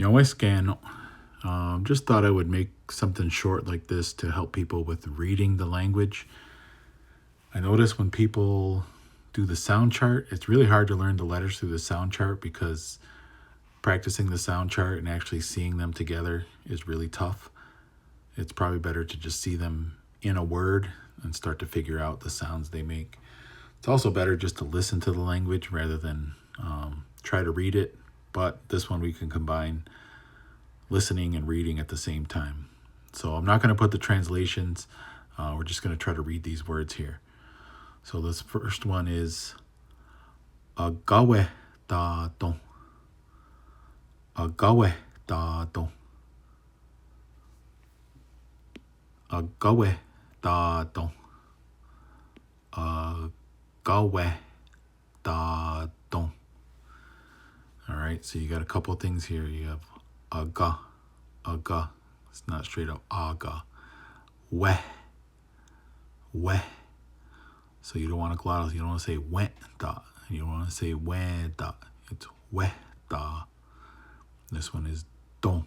You always scan. Just thought I would make something short like this to help people with reading the language. I notice when people do the sound chart, it's really hard to learn the letters through the sound chart because practicing the sound chart and actually seeing them together is really tough. It's probably better to just see them in a word and start to figure out the sounds they make. It's also better just to listen to the language rather than try to read it. But this one we can combine listening and reading at the same time. So I'm not going to put the translations. We're just going to try to read these words here. So this first one is agawe da don. Agawe da don. Agawe da don. Agawe da don. All right, so you got a couple of things here. You have aga, aga. It's not straight up aga. We, we. So you don't want to glottal. You don't want to say went da. You don't want to say we da. It's we da. This one is don,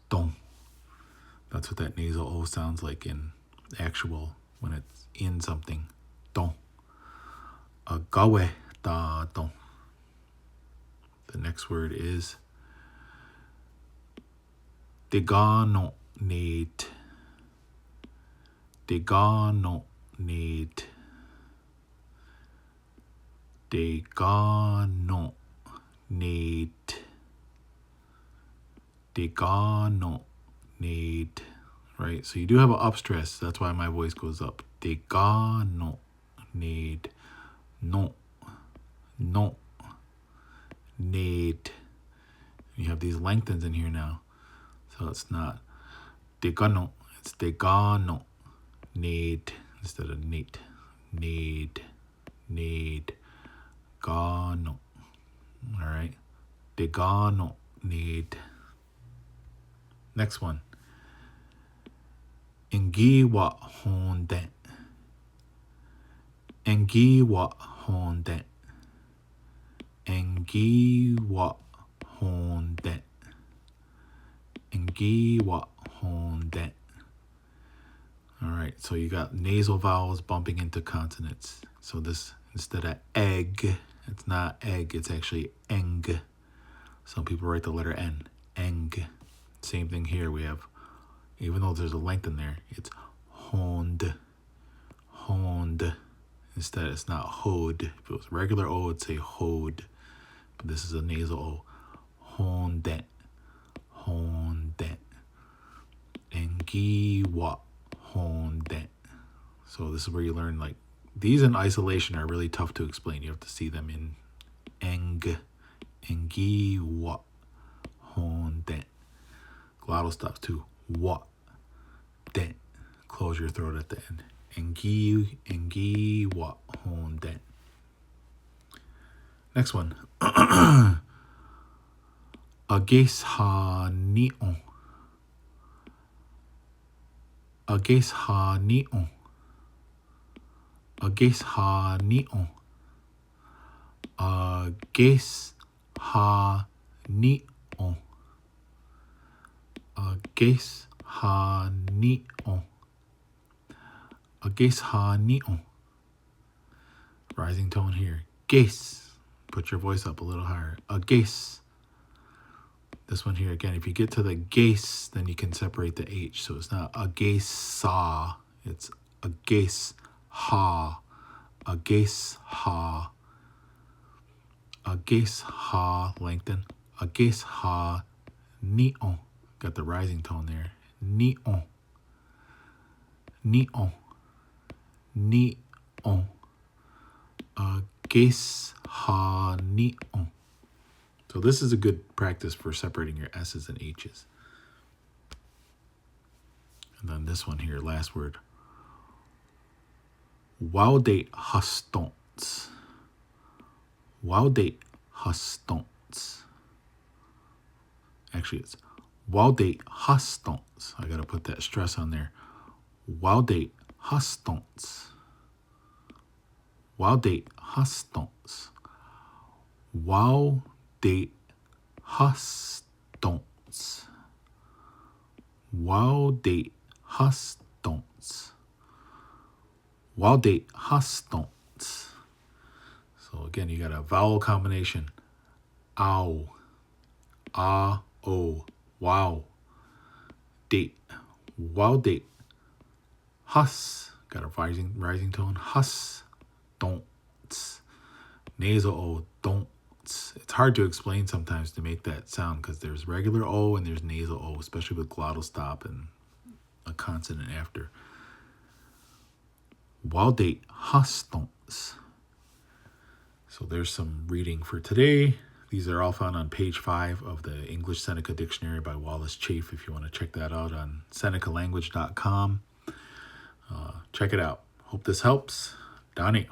don. That's what that nasal O sounds like in actual when it's in something. Don. Agawe da don. The next word is degano need. Degano need. Degano need. Degano need. Right? So you do have an up stress. That's why my voice goes up. Degano need. No. No. Need. You have these lengthens in here now. So it's not degano. It's degano. Need instead of need. Need. Need. Gano. All right. Degano. Need. Next one. Engi wa honden. Engi wa honden. Engi wa honden. Engi wa honden. All right, so you got nasal vowels bumping into consonants. So this, instead of egg, it's not egg, it's actually eng. Some people write the letter N, eng. Same thing here, we have, even though there's a length in there, it's hond, hond. Instead, it's not hod. If it was regular O, it'd say hod. But this is a nasal O. Hondet, hondet. Engi wa hondet. So this is where you learn, like, these in isolation are really tough to explain. You have to see them in eng, engi wa hondet. Glottal stops too. Wa, det. Close your throat at the end. Engi wa hondet. Next one. Ages ha ni'on. Ages ha ni'on. Ages ha ni'on. Ages ha ni'on. Ages ha ni'on. Ages ha ni'on. Rising tone here. Ges. Put your voice up a little higher. Ages. This one here again. If you get to the ges, then you can separate the H. So it's not ages sa. It's ages ha. Ages ha. Ages ha. Lengthen. Ages ha. Ni'on. Got the rising tone there. Ni'on. Ni'on. Ni'on. Ages ha ni'on. So this is a good practice for separating your S's and H's. And then this one here, last word. Waude hastons. Waude hastons. Actually, it's waude hastons. I gotta put that stress on there. Waude hastons. Waude hastons. Waude hastons. don'ts. Wild date, hus, don'ts. Wild date, hus, don'ts. So again, you got a vowel combination. Ow, ah, oh, wow. Date, wild date. Hus, got a rising tone. Hus, don'ts. Nasal O, don'ts. It's hard to explain sometimes to make that sound because there's regular O and there's nasal O, especially with glottal stop and a consonant after. Wild date, hus, don'ts. So there's some reading for today. These are all found on page 5 of the English Seneca Dictionary by Wallace Chafe if you want to check that out on senecalanguage.com. Check it out. Hope this helps. Dane.